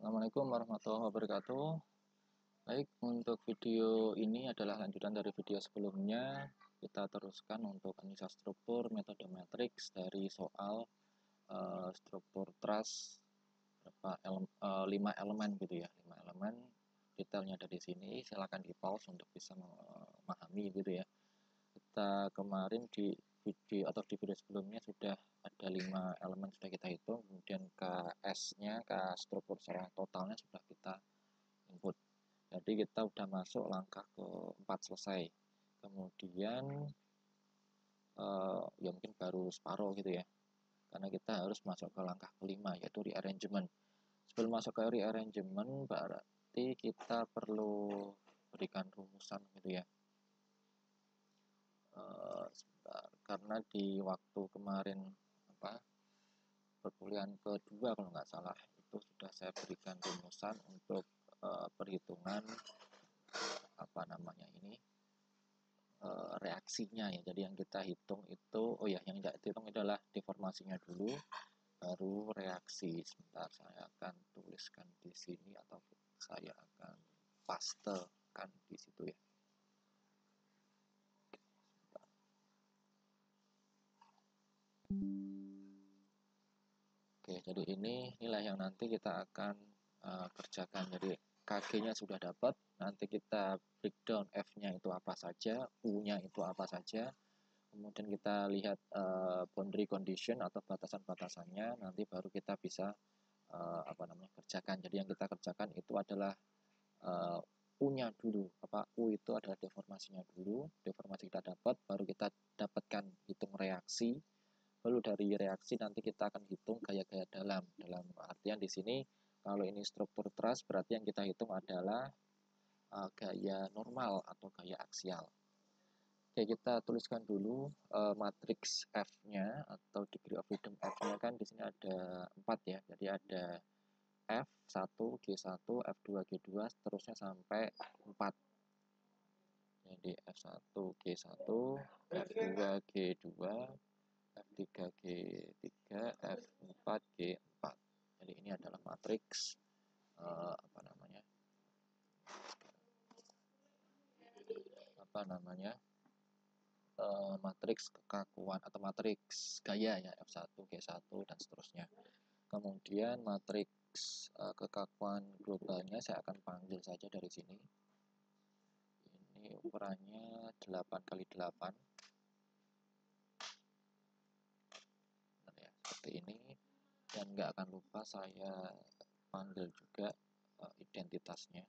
Assalamualaikum warahmatullahi wabarakatuh. Baik, untuk video ini adalah lanjutan dari video sebelumnya. Kita teruskan untuk analisa struktur metode matriks dari soal struktur truss 5 elemen gitu ya, 5 elemen. Detailnya dari sini, silakan di pause untuk bisa memahami gitu ya. Kita kemarin di video sebelumnya sudah ada 5 elemen sudah kita hitung, kemudian KS-nya, struktur secara totalnya sudah kita input. Jadi kita udah masuk langkah keempat selesai. Kemudian ya mungkin baru separuh gitu ya. Karena kita harus masuk ke langkah kelima yaitu rearrangement. Sebelum masuk ke rearrangement berarti kita perlu berikan rumusan gitu ya. Sebentar, karena di waktu kemarin perkuliahan kedua kalau nggak salah itu sudah saya berikan rumusan untuk perhitungan reaksinya ya. Jadi yang kita hitung itu, yang tidak dihitung adalah deformasinya dulu, baru reaksi. Sebentar, saya akan tuliskan di sini atau saya akan pastekan di situ ya. Oke, jadi ini nilai yang nanti kita akan kerjakan. Jadi KG-nya sudah dapat, nanti kita breakdown F-nya itu apa saja, U-nya itu apa saja, kemudian kita lihat boundary condition atau batasan-batasannya, nanti baru kita bisa kerjakan. Jadi yang kita kerjakan itu adalah U-nya dulu. U itu adalah deformasinya dulu, deformasi kita dapat, baru kita dapatkan hitung reaksi. Lalu dari reaksi nanti kita akan hitung gaya-gaya dalam artian di sini kalau ini struktur truss berarti yang kita hitung adalah gaya normal atau gaya aksial. Oke, kita tuliskan dulu matriks F-nya atau degree of freedom F-nya kan di sini ada 4 ya. Jadi ada F1, G1, F2, G2 seterusnya sampai 4. Jadi F1, G1, F2, G2, F3, G3, F4, G4. Jadi ini adalah matriks matriks kekakuan atau matriks gaya ya, F1, G1 dan seterusnya. Kemudian matriks kekakuan globalnya saya akan panggil saja dari sini. Ini ukurannya 8x8. Ya, seperti ini. Dan nggak akan lupa saya panggil juga identitasnya.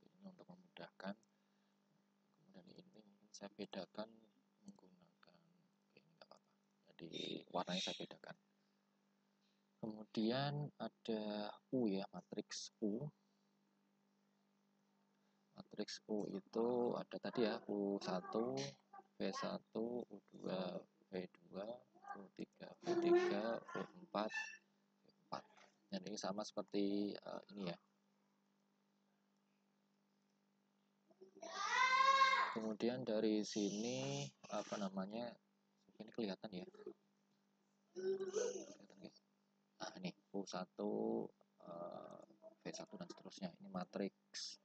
Ini untuk memudahkan. Kemudian ini mungkin saya bedakan menggunakan ini nggak apa-apa. Jadi warnanya saya bedakan. Kemudian ada U ya, matriks U. Matriks U itu ada tadi ya, U1, V1, U2, V2, U3, V3, U4, V4. Dan ini sama seperti ini ya. Kemudian dari sini ini kelihatan ya. Nah, ini U1, V1 dan seterusnya. Ini matriks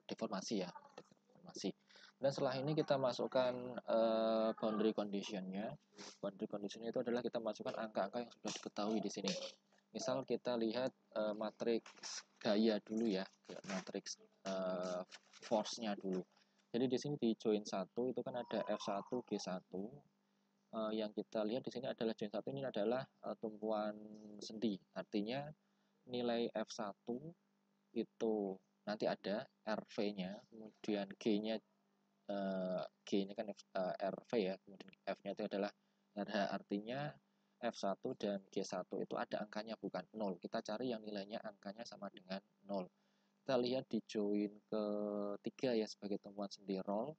deformasi ya, deformasi. Dan setelah ini kita masukkan boundary conditionnya. Boundary conditionnya itu adalah kita masukkan angka-angka yang sudah diketahui di sini. Misal kita lihat matriks gaya dulu ya, matriks force-nya dulu. Jadi di sini di join 1 itu kan ada F1, G1. Yang kita lihat di sini adalah join 1 ini adalah tumpuan sendi. Artinya nilai F1 itu nanti ada RV-nya, kemudian G-nya kan RV ya, kemudian F-nya itu adalah RH, artinya F1 dan G1 itu ada angkanya bukan 0. Kita cari yang nilainya angkanya sama dengan 0. Kita lihat di join ketiga ya sebagai tumpuan sendi roll.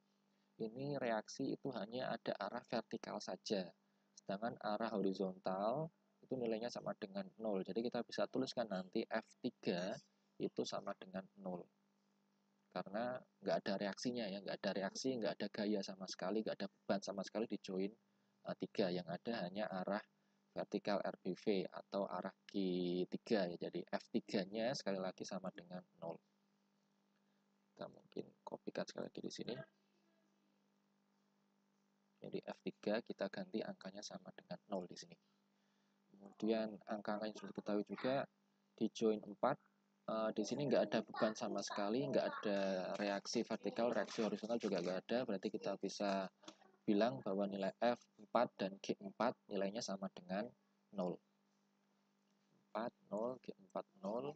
Ini reaksi itu hanya ada arah vertikal saja. Sedangkan arah horizontal itu nilainya sama dengan 0. Jadi kita bisa tuliskan nanti F3 itu sama dengan 0. Karena nggak ada reaksinya ya, nggak ada reaksi, nggak ada gaya sama sekali, nggak ada beban sama sekali di join 3, yang ada hanya arah vertikal RBV atau arah G3 ya. Jadi F3-nya sekali lagi sama dengan 0. Kita mungkin kopikan sekali lagi di sini. Jadi F3 kita ganti angkanya sama dengan 0 di sini. Kemudian angka-angka yang sudah diketahui juga di join 4, di sini nggak ada beban sama sekali, nggak ada reaksi vertikal, reaksi horizontal juga nggak ada. Berarti kita bisa bilang bahwa nilai F4 dan G4 nilainya sama dengan 0. 4, 0, G4, 0.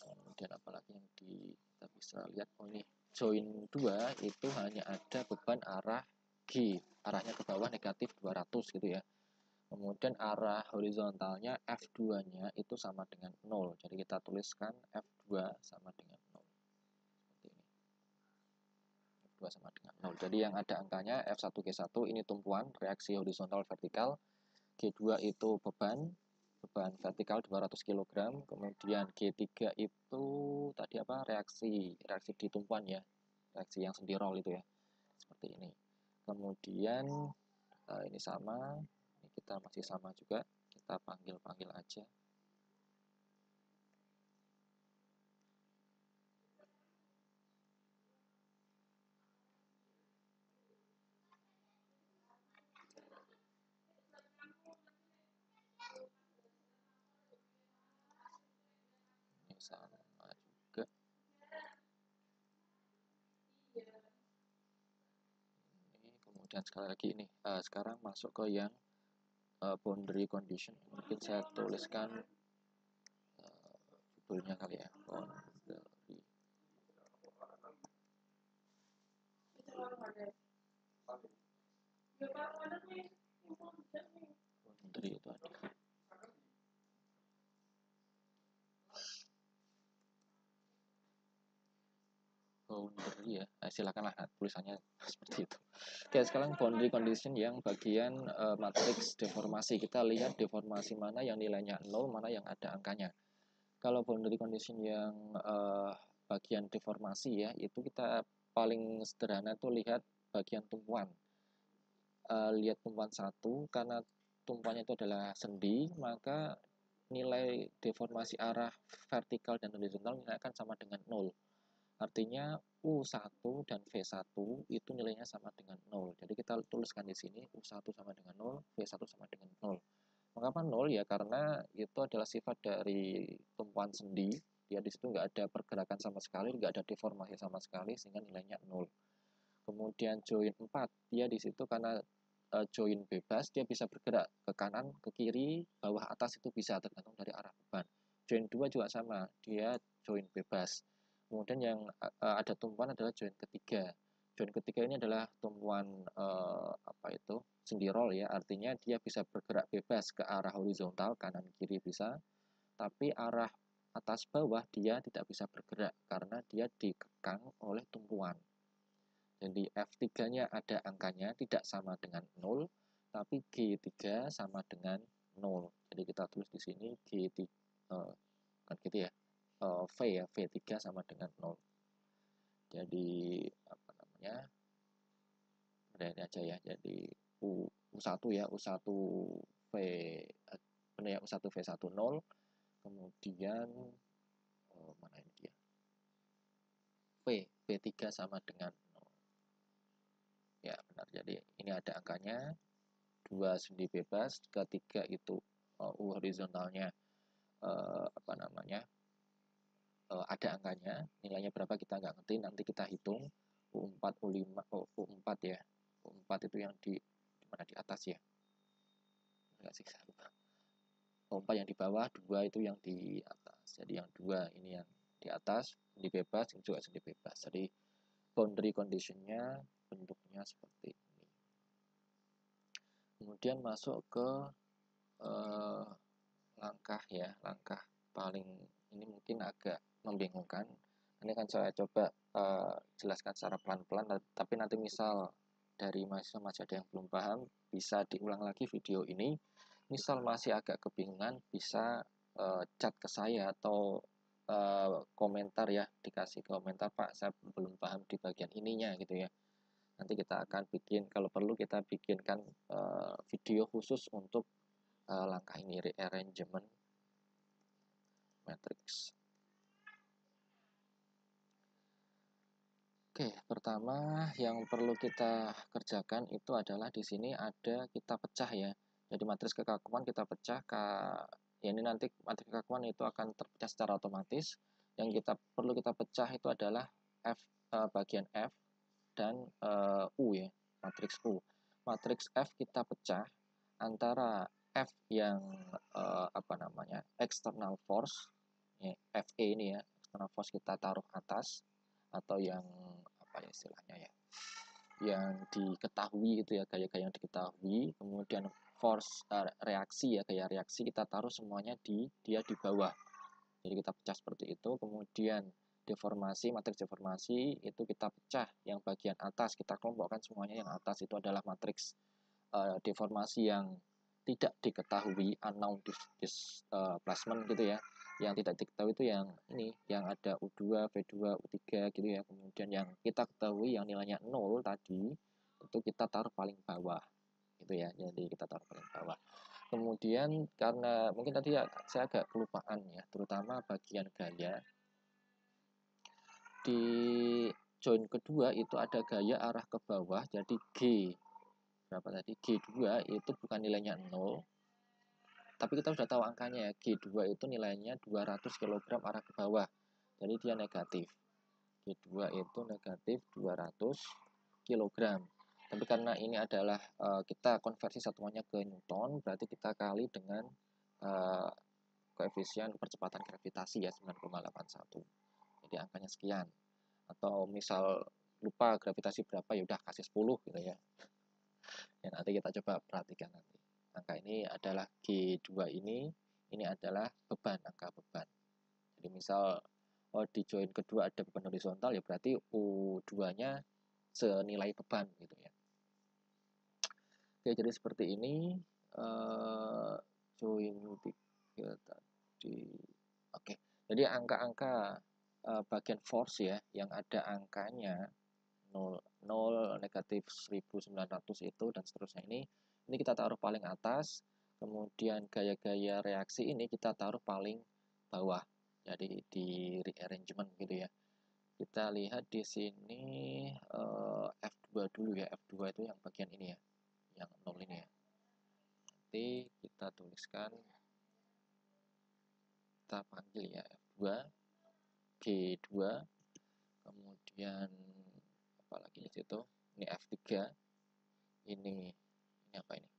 Kemudian apalagi yang kita bisa lihat, oh ini join 2 itu hanya ada beban arah G, arahnya ke bawah negatif 200 gitu ya. Kemudian arah horizontalnya F2-nya itu sama dengan 0. Jadi kita tuliskan F2 sama dengan 0. Seperti ini. F2 sama dengan 0. Jadi yang ada angkanya F1, G1 ini tumpuan, reaksi horizontal vertikal. G2 itu beban vertikal 200 kg. Kemudian G3 itu tadi apa? Reaksi di tumpuan ya. Reaksi yang sendi roll itu ya. Seperti ini. Kemudian ini sama. Kita masih sama juga, kita panggil aja. Ini sama juga. Ini kemudian sekali lagi ini, sekarang masuk ke yang boundary condition. Mungkin saya tuliskan judulnya kali ya, boundary itu ada. Boundary ya, silakanlah tulisannya seperti itu. Oke, sekarang boundary condition yang bagian matriks deformasi. Kita lihat deformasi mana yang nilainya 0, mana yang ada angkanya. Kalau boundary condition yang bagian deformasi ya, itu kita paling sederhana tuh lihat bagian tumpuan. Lihat tumpuan 1, karena tumpuannya itu adalah sendi, maka nilai deformasi arah vertikal dan horizontal akan sama dengan 0. Artinya U1 dan V1 itu nilainya sama dengan 0. Jadi kita tuliskan di sini U1 sama dengan 0, V1 sama dengan 0. Mengapa 0? Ya karena itu adalah sifat dari tumpuan sendi. Dia di situ nggak ada pergerakan sama sekali, nggak ada deformasi sama sekali, sehingga nilainya 0. Kemudian join 4, dia di situ karena join bebas, dia bisa bergerak ke kanan, ke kiri, bawah, atas, itu bisa tergantung dari arah beban. Join 2 juga sama, dia join bebas. Kemudian yang ada tumpuan adalah join ketiga. Join ketiga ini adalah tumpuan sendi roll ya, artinya dia bisa bergerak bebas ke arah horizontal, kanan kiri bisa, tapi arah atas bawah dia tidak bisa bergerak karena dia dikekang oleh tumpuan. Jadi F3-nya ada angkanya, tidak sama dengan 0, tapi G3 sama dengan 0. Jadi kita tulis di sini G3, kan gitu ya, V ya, V3 sama dengan 0. Jadi apa namanya, udah ini aja ya, jadi U1 ya, U1 V, benar ya, U1 V1 0, kemudian mana ini dia, V3 sama dengan 0. Ya benar, jadi ini ada angkanya, 2 sendi bebas, ketiga itu U horizontalnya ada angkanya, nilainya berapa kita nggak ngerti, nanti kita hitung. U4, U5, U4 ya, U4 itu yang di mana, di atas ya, enggak sih, saya lupa. U4 yang di bawah, 2 itu yang di atas, jadi yang 2 ini yang di atas, sendi bebas, ini juga sendi bebas. Jadi boundary conditionnya bentuknya seperti ini. Kemudian masuk ke langkah paling ini mungkin agak membingungkan. Ini kan saya coba jelaskan secara pelan-pelan, tapi nanti misal dari mahasiswa masih ada yang belum paham, bisa diulang lagi video ini. Misal masih agak kebingungan, bisa chat ke saya atau komentar ya, dikasih komentar, Pak saya belum paham di bagian ininya gitu ya. Nanti kita akan bikin, kalau perlu kita bikinkan video khusus untuk langkah ini, rearrangement matrix. Oke, pertama yang perlu kita kerjakan itu adalah di sini ada kita pecah ya. Jadi matriks kekakuan kita pecah ya ini nanti matriks kekakuan itu akan terpecah secara otomatis. Yang perlu kita pecah itu adalah bagian F dan U ya, matriks U. Matriks F kita pecah antara F yang external force ya, FE ini ya, external force kita taruh atas, atau yang apa ya istilahnya ya, yang diketahui itu ya, gaya-gaya yang diketahui. Kemudian force reaksi ya, gaya reaksi kita taruh semuanya dia di bawah. Jadi kita pecah seperti itu. Kemudian deformasi, matriks deformasi itu kita pecah, yang bagian atas kita kelompokkan semuanya, yang atas itu adalah matriks deformasi yang tidak diketahui, unknown displacement gitu ya. Yang tidak diketahui itu yang ini, yang ada U2, V2, U3 gitu ya. Kemudian yang kita ketahui yang nilainya 0 tadi, itu kita taruh paling bawah gitu ya. Jadi kita taruh paling bawah. Kemudian karena mungkin tadi saya agak kelupaan ya, terutama bagian gaya. Di join kedua itu ada gaya arah ke bawah, jadi G berapa tadi? G2 itu bukan nilainya 0, tapi kita sudah tahu angkanya ya. G2 itu nilainya 200 kg arah ke bawah, jadi dia negatif. G2 itu negatif 200 kg. Tapi karena ini adalah kita konversi satuannya ke Newton, berarti kita kali dengan koefisien percepatan gravitasi ya, 9,81. Jadi angkanya sekian. Atau misal lupa gravitasi berapa, ya udah kasih 10 gitu ya. Ya, nanti kita coba perhatikan nanti. Angka ini adalah G2 ini adalah beban, angka beban. Jadi misal di join kedua ada beban horizontal, ya berarti U2-nya senilai beban gitu ya. Oke, jadi seperti ini join 3 tadi. Oke, jadi angka-angka bagian force ya, yang ada angkanya 0, negatif 1900 itu dan seterusnya, ini kita taruh paling atas. Kemudian gaya-gaya reaksi ini kita taruh paling bawah, jadi di rearrangement gitu ya. Kita lihat di sini F2 dulu ya. F2 itu yang bagian ini ya, yang 0 ini ya. Nanti kita tuliskan, kita panggil ya F2, G2, kemudian apalagi di situ, ini F3, ini apa ini,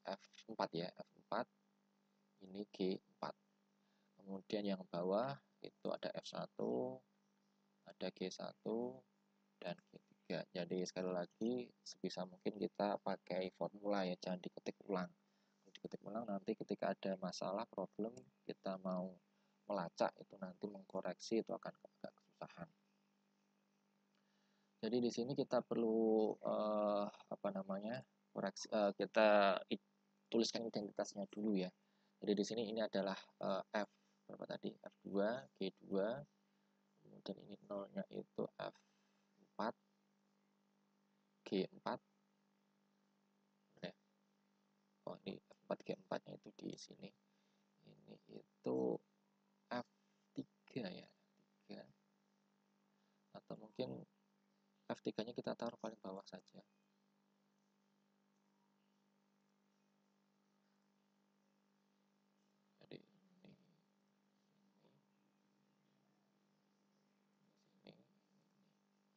F4 ya, F4, ini G4. Kemudian yang bawah itu ada F1, ada G1, dan G3. Jadi sekali lagi sebisa mungkin kita pakai formula ya, jangan diketik ulang. Kalau diketik ulang nanti ketika ada masalah problem kita mau melacak itu, nanti mengkoreksi itu akan agak kesusahan. Jadi di sini kita perlu koreksi, kita tuliskan identitasnya dulu ya. Jadi di sini ini adalah F berapa tadi? F2, G2, kemudian ini nolnya itu F4, G4. Oh, ini F4, G4-nya itu di sini. Ini itu F3 ya, F3. Atau mungkin F3-nya kita taruh paling bawah saja. Jadi ini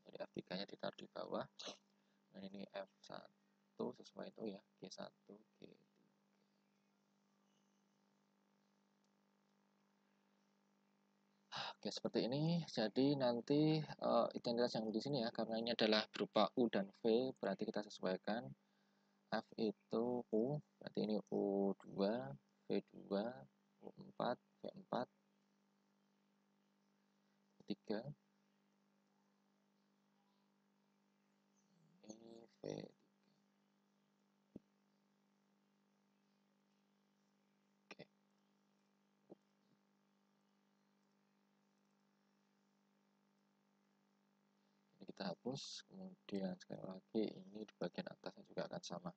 jadi F3-nya ditaruh di bawah. Nah, ini F1 sesuai itu ya, G1, G3. Oke, seperti ini. Jadi nanti identitas yang di sini ya, karena ini adalah berupa U dan V, berarti kita sesuaikan. F itu U, berarti ini U2, V2, U4, V4, U3, ini V3. Oke. Jadi kita hapus, kemudian sekali lagi ini di bagian atasnya juga akan sama.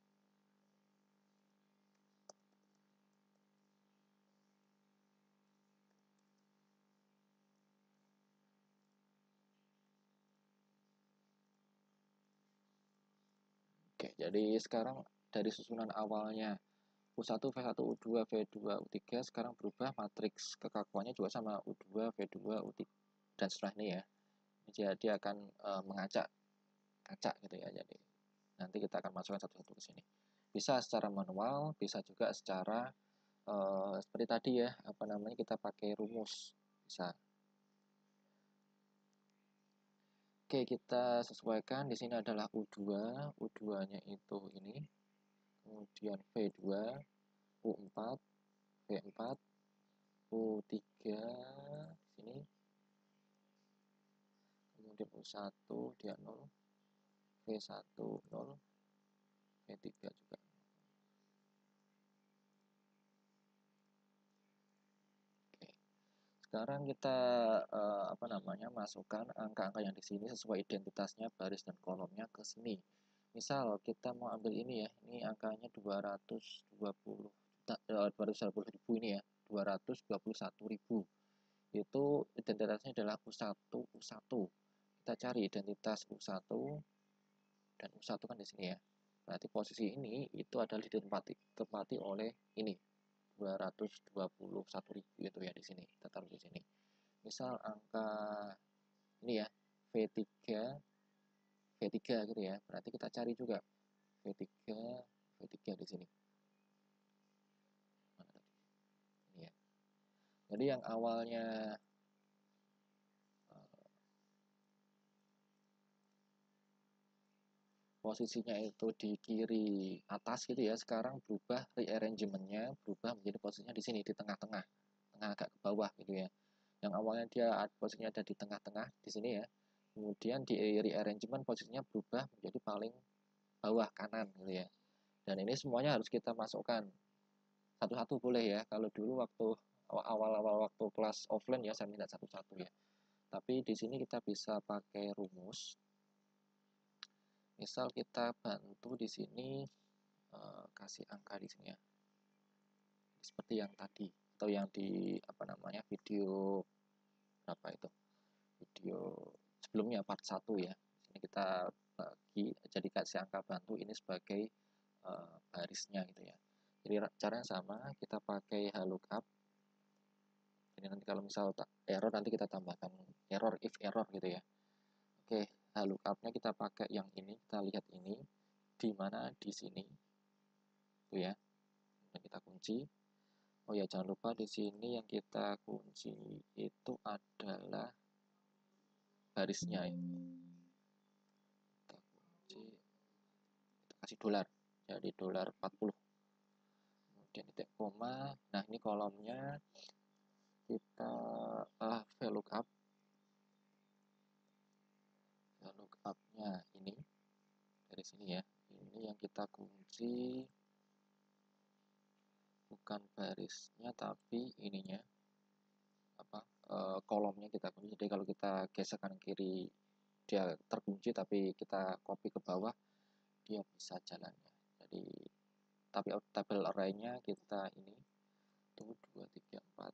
Oke, jadi sekarang dari susunan awalnya U1, V1, U2, V2, U3 sekarang berubah, matriks kekakuannya juga sama U2, V2, U3 dan setelah ini ya. Jadi dia akan mengacak gitu ya. Jadi nanti kita akan masukkan satu-satu ke sini. Bisa secara manual, bisa juga secara seperti tadi ya, kita pakai rumus bisa. Oke, kita sesuaikan. Di sini adalah U2, U2-nya itu ini. Kemudian V2, U4, V4, U3 sini. Kemudian U1 dia 0, V1 0, V3 juga. Oke. Sekarang kita masukkan angka-angka yang di sini sesuai identitasnya, baris dan kolomnya ke sini. Misal kita mau ambil ini ya, ini angkanya 220 ribu ini ya, 221 ribu. Itu identitasnya adalah U1, U1. Kita cari identitas U1 dan U1 kan di sini ya. Berarti posisi ini itu adalah ditempati oleh ini 221.000 itu ya di sini. Kita taruh di sini. Misal angka ini ya V3 gitu ya. Berarti kita cari juga V3 di sini. Ini ya. Jadi yang awalnya posisinya itu di kiri atas gitu ya, sekarang berubah rearrangementnya, berubah menjadi posisinya di sini di tengah-tengah, tengah agak ke bawah gitu ya. Yang awalnya dia posisinya ada di tengah-tengah di sini ya, kemudian di rearrangement posisinya berubah menjadi paling bawah kanan gitu ya. Dan ini semuanya harus kita masukkan satu-satu boleh ya. Kalau dulu waktu awal-awal waktu kelas offline ya saya minta satu-satu ya. Tapi di sini kita bisa pakai rumus. Misal kita bantu di sini kasih angka di sini ya. Seperti yang tadi atau yang di video berapa itu? Video sebelumnya part 1 ya. Ini kita bagi jadi kasih angka bantu ini sebagai barisnya gitu ya. Jadi caranya sama, kita pakai lookup. Jadi nanti kalau misal error nanti kita tambahkan error if error gitu ya. Oke, lookup-nya kita pakai yang ini, kita lihat ini di mana di sini. Tuh ya. Dan kita kunci. Oh ya, jangan lupa di sini yang kita kunci itu adalah barisnya ya. Kita kunci, kita kasih dolar. Jadi dolar 40. Kemudian titik koma. Nah, ini kolomnya kita VLOOKUP. VLOOKUP-nya ini dari sini ya. Ini yang kita kunci bukan barisnya tapi ininya kolomnya kita kunci. Jadi kalau kita gesek kanan kiri dia terkunci, tapi kita copy ke bawah dia bisa jalannya. Jadi tapi tabel array-nya kita ini tuh 2 3 4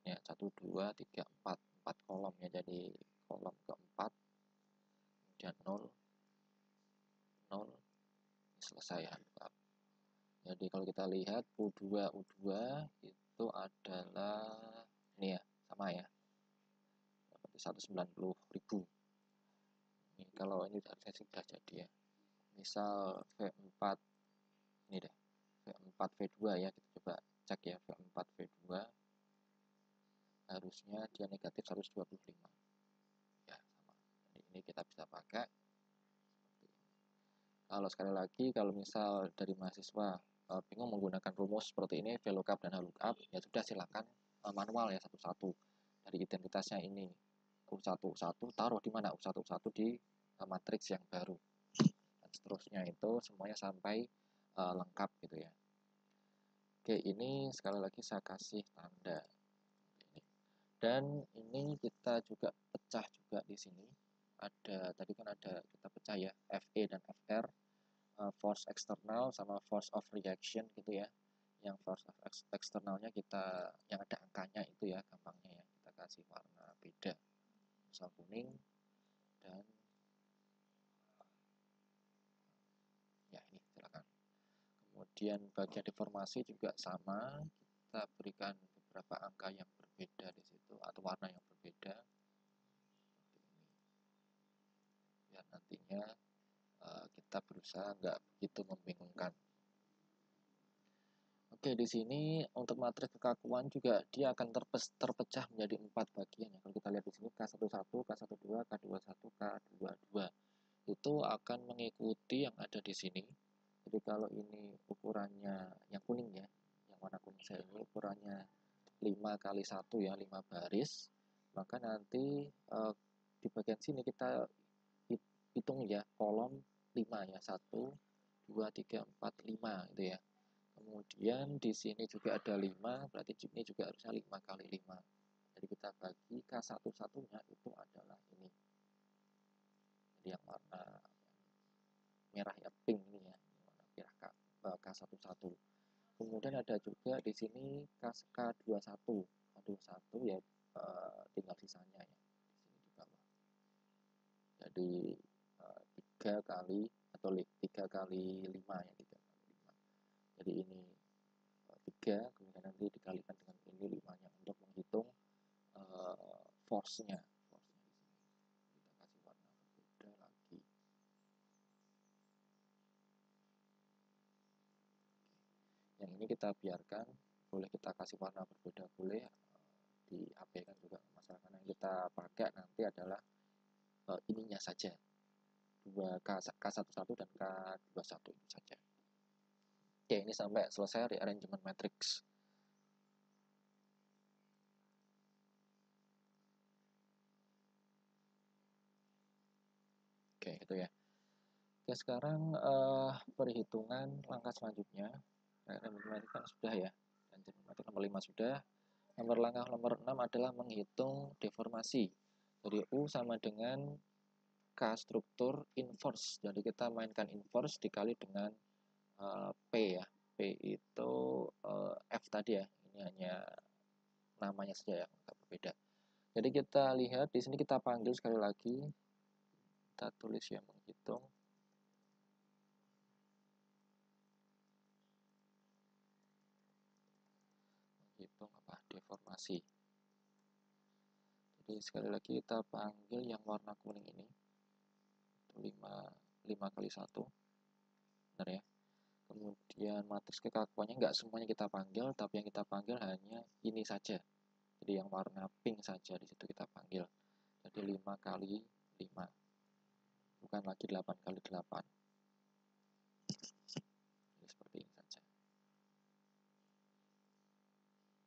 ya, 1 2 3 4 kolom ya. Jadi kolom keempat kemudian 0 0 selesai ya. Jadi kalau kita lihat U2 itu adalah ini ya, sama ya, seperti 190.000. Ini kalau ini harusnya sudah jadi ya. Misal V4 ini deh, V4 V2 ya, kita coba cek ya. V4 V2 harusnya dia negatif 125 ya, sama. Jadi ini kita bisa pakai. Kalau sekali lagi, kalau misal dari mahasiswa bingung menggunakan rumus seperti ini, VLOOKUP dan HLOOKUP, ya sudah silakan manual ya satu-satu. Dari identitasnya ini U1 taruh di mana U1 di matriks yang baru. Dan seterusnya itu semuanya sampai lengkap gitu ya. Oke, ini sekali lagi saya kasih tanda ini. Dan ini kita juga pecah juga di sini. Ada tadi kan ada kita pecah ya, FE dan FR, force eksternal sama force of reaction gitu ya. Yang force of eksternalnya kita yang ada angkanya itu ya, gampangnya ya, kita kasih warna beda, misal kuning, dan ya ini silakan. Kemudian bagian deformasi juga sama, kita berikan beberapa angka yang berbeda di situ atau warna yang berbeda seperti ini, biar nantinya kita berusaha nggak begitu membingungkan. Oke, di sini untuk matriks kekakuan juga dia akan terpecah menjadi 4 bagian ya. Kalau kita lihat di sini K11, K12, K21, K22 itu akan mengikuti yang ada di sini. Jadi kalau ini ukurannya yang kuning ya, yang warna kuning saya ini ukurannya 5 kali 1 ya, 5 baris, maka nanti di bagian sini kita hitung ya, kolom 5 ya, 1, 2, 3, 4, 5 gitu ya. Kemudian di sini juga ada 5, berarti ini juga harusnya 5 kali 5. Jadi kita bagi K11-nya itu adalah ini. Jadi yang warna merah ya, pink ini ya, warna merah K11. Kemudian ada juga di sini K21. K21 ya tinggal sisanya ya di sini di bawah. Jadi 3 kali atau 3 kali 5 ya, 3 kali 5. Jadi ini 3, kemudian nanti dikalikan dengan ini 5-nya untuk menghitung force-nya. Force-nya di sini. Kita kasih warna berbeda lagi. Yang ini kita biarkan, boleh kita kasih warna berbeda, boleh diabaikan juga masalah, karena yang kita pakai nanti adalah ininya saja, K11 dan K21 itu saja. Oke, ini sampai selesai rearrangement matrix. Oke, itu ya. Oke, sekarang perhitungan langkah selanjutnya. Rearrangement kan sudah ya. Rearrangement nomor 5 sudah. Langkah nomor 6 adalah menghitung deformasi. Jadi U sama dengan K struktur inverse. Jadi kita mainkan inverse dikali dengan P ya. P itu F tadi ya. Ini hanya namanya saja yang berbeda. Jadi kita lihat di sini, kita panggil sekali lagi. Kita tulis ya, menghitung. Menghitung apa? Deformasi. Jadi sekali lagi kita panggil yang warna kuning ini. Itu 5 kali 1. Benar ya. Kemudian matriks kekakuannya nggak semuanya kita panggil, tapi yang kita panggil hanya ini saja. Jadi yang warna pink saja di situ kita panggil. Jadi 5 kali 5. Bukan lagi 8 kali 8. Jadi seperti ini saja.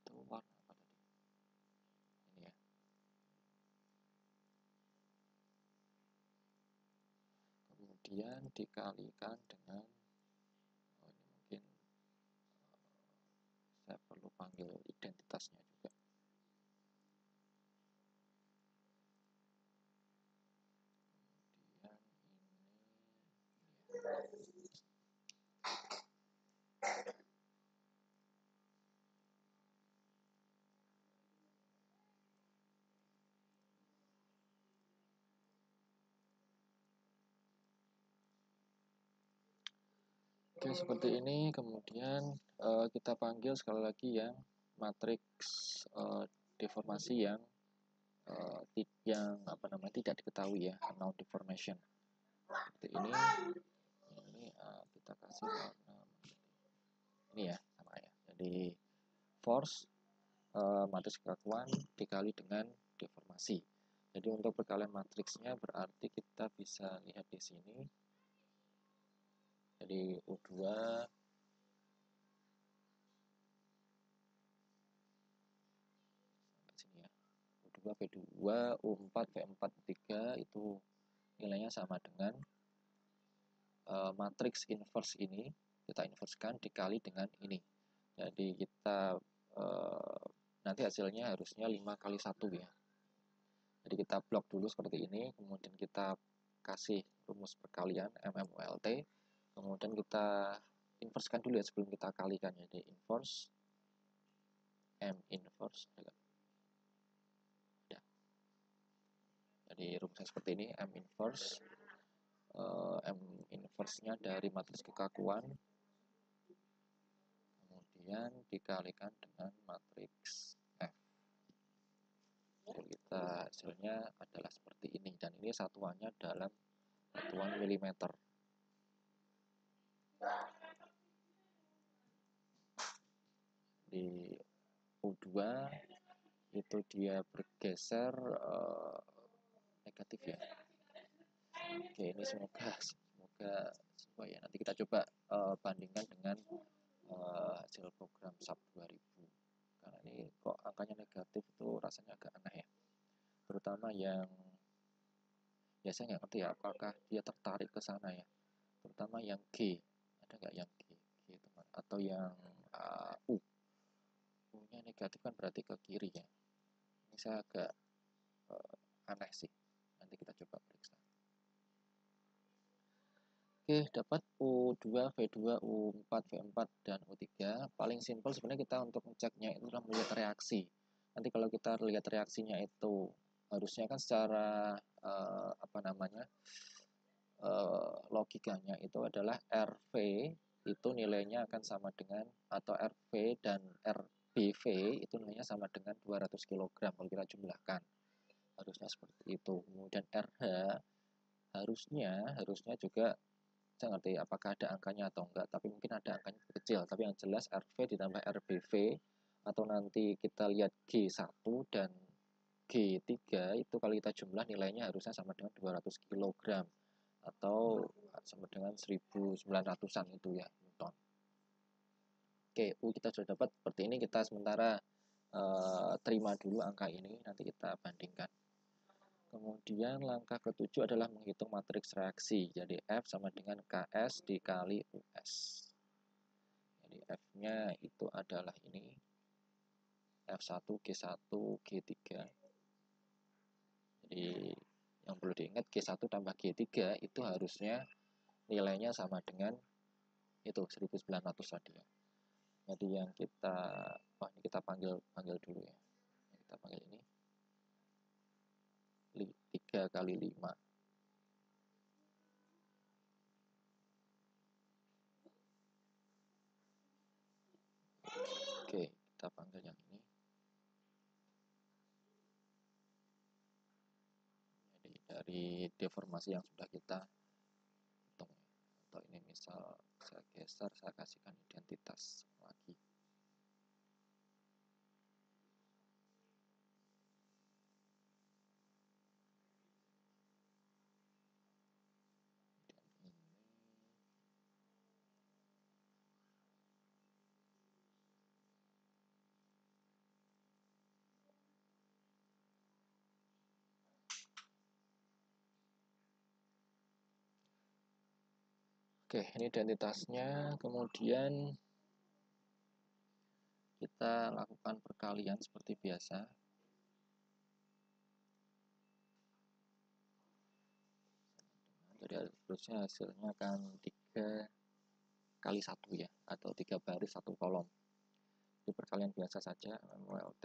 Itu warna apa tadi? Ini ya. Kemudian dikalikan dengan ini mungkin saya perlu panggil identitasnya juga. Kemudian ini ya. Oke, seperti ini. Kemudian kita panggil sekali lagi yang matriks deformasi yang tidak diketahui ya, unknown deformation. Seperti ini. Ini kita kasih warna ini ya, sama ya. Jadi force matriks kekakuan dikali dengan deformasi. Jadi untuk perkalian matriksnya berarti kita bisa lihat di sini. Jadi U2 sini ya. U2 V2, U4 V4 V3 itu nilainya sama dengan matriks inverse ini, kita inversekan dikali dengan ini. Jadi kita nanti hasilnya harusnya 5 kali 1 ya. Jadi kita blok dulu seperti ini, kemudian kita kasih rumus perkalian MMULT, kemudian kita inversekan dulu ya sebelum kita kalikan. Jadi inverse M inverse ya. Jadi rumusnya seperti ini, M inverse-nya dari matriks kekakuan, kemudian dikalikan dengan matriks F. Jadi kita hasilnya adalah seperti ini, dan ini satuannya dalam satuan milimeter. Di U2 itu dia bergeser negatif ya. Oke, ini semoga sesuai ya. Nanti kita coba bandingkan dengan hasil program SAP 2000. Karena ini kok angkanya negatif itu rasanya agak aneh ya. Terutama yang ya saya nggak ngerti ya apakah dia tertarik ke sana ya. Terutama yang G, ada nggak yang G teman, atau yang U. U-nya negatif kan berarti ke kiri ya. Ini saya agak aneh sih. Nanti kita coba periksa. Oke, dapat U2, V2, U4, V4, dan U3. Paling simpel sebenarnya kita untuk ngeceknya itu adalah melihat reaksi. Nanti kalau kita lihat reaksinya itu harusnya kan secara logikanya itu adalah RV itu nilainya akan sama dengan, atau RV dan RBV itu nilainya sama dengan 200 kg kalau kita jumlahkan. Harusnya seperti itu. Kemudian RH harusnya juga saya ngerti apakah ada angkanya atau enggak, tapi mungkin ada angkanya kecil. Tapi yang jelas RV ditambah RBV, atau nanti kita lihat G1 dan G3 itu kalau kita jumlah nilainya harusnya sama dengan 200 kg atau sama dengan 1900-an itu ya, Newton. Oke, U kita sudah dapat seperti ini. Kita sementara terima dulu angka ini, nanti kita bandingkan. Kemudian langkah ketujuh adalah menghitung matriks reaksi. Jadi F sama dengan KS dikali US. Jadi F-nya itu adalah ini. F1, G1, G3. Jadi yang perlu diingat G1 tambah G3 itu harusnya nilainya sama dengan itu 1900 tadi ya. Jadi yang kita ini kita panggil dulu ya. Kita panggil ini 3 kali 5. Oke, kita panggil yang ini. Jadi dari deformasi yang sudah kita hitung. Atau ini misal saya geser, saya kasihkan identitas lagi. Oke, ini identitasnya. Kemudian kita lakukan perkalian seperti biasa. Jadi harusnya hasilnya akan 3 kali 1 ya, atau 3 baris 1 kolom. Di perkalian biasa saja, MULT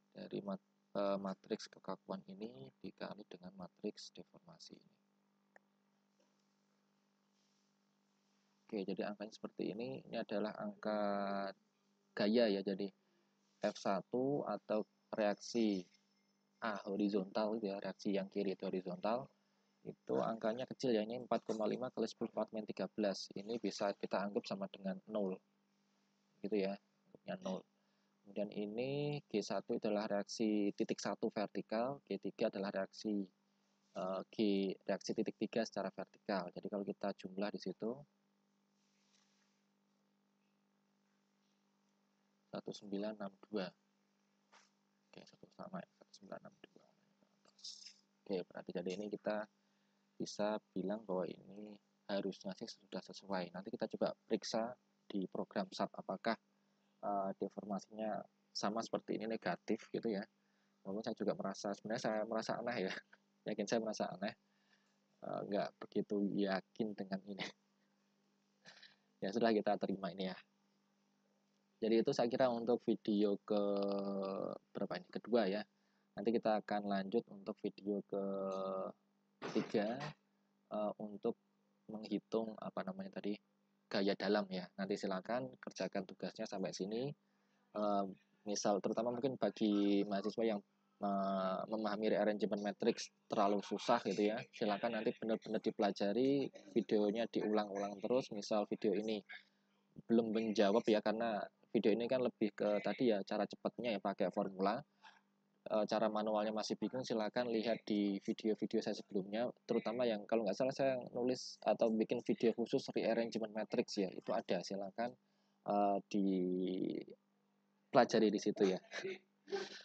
dari matriks kekakuan ini dikali dengan matriks deformasi ini. Oke, jadi angkanya seperti ini. Ini adalah angka gaya ya, jadi F1 atau reaksi A horizontal ya, reaksi yang kiri itu horizontal, itu angkanya kecil ya, ini 4,5 kali 10 min 13. Ini bisa kita anggap sama dengan 0 gitu ya, anggapnya 0. Kemudian ini G1 adalah reaksi titik 1 vertikal, G3 adalah reaksi reaksi titik 3 secara vertikal. Jadi kalau kita jumlah di situ 1962. Oke, satu sama ya, 1962. Oke, berarti jadi ini kita bisa bilang bahwa ini harusnya sih sudah sesuai. Nanti kita coba periksa di program SAP apakah deformasinya sama seperti ini negatif gitu ya. Walaupun saya juga sebenarnya saya merasa aneh ya, yakin saya merasa aneh, nggak begitu yakin dengan ini. Ya sudah, kita terima ini ya. Jadi itu saya kira untuk video ke berapa ini, kedua ya. Nanti kita akan lanjut untuk video ketiga, untuk menghitung apa namanya tadi, gaya dalam ya. Nanti silakan kerjakan tugasnya sampai sini. Misal terutama mungkin bagi mahasiswa yang memahami rearrangement matrix terlalu susah gitu ya, silakan nanti benar-benar dipelajari, videonya diulang-ulang terus. Misal video ini belum menjawab ya, karena video ini kan lebih ke tadi ya, cara cepatnya ya pakai formula. Cara manualnya masih bingung, silakan lihat di video-video saya sebelumnya, terutama yang kalau nggak salah saya nulis atau bikin video khusus rearrangement matrix ya, itu ada, silakan dipelajari di situ ya.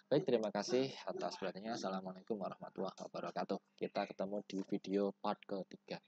Baik, terima kasih atas perhatiannya. Assalamualaikum warahmatullahi wabarakatuh. Kita ketemu di video part ketiga.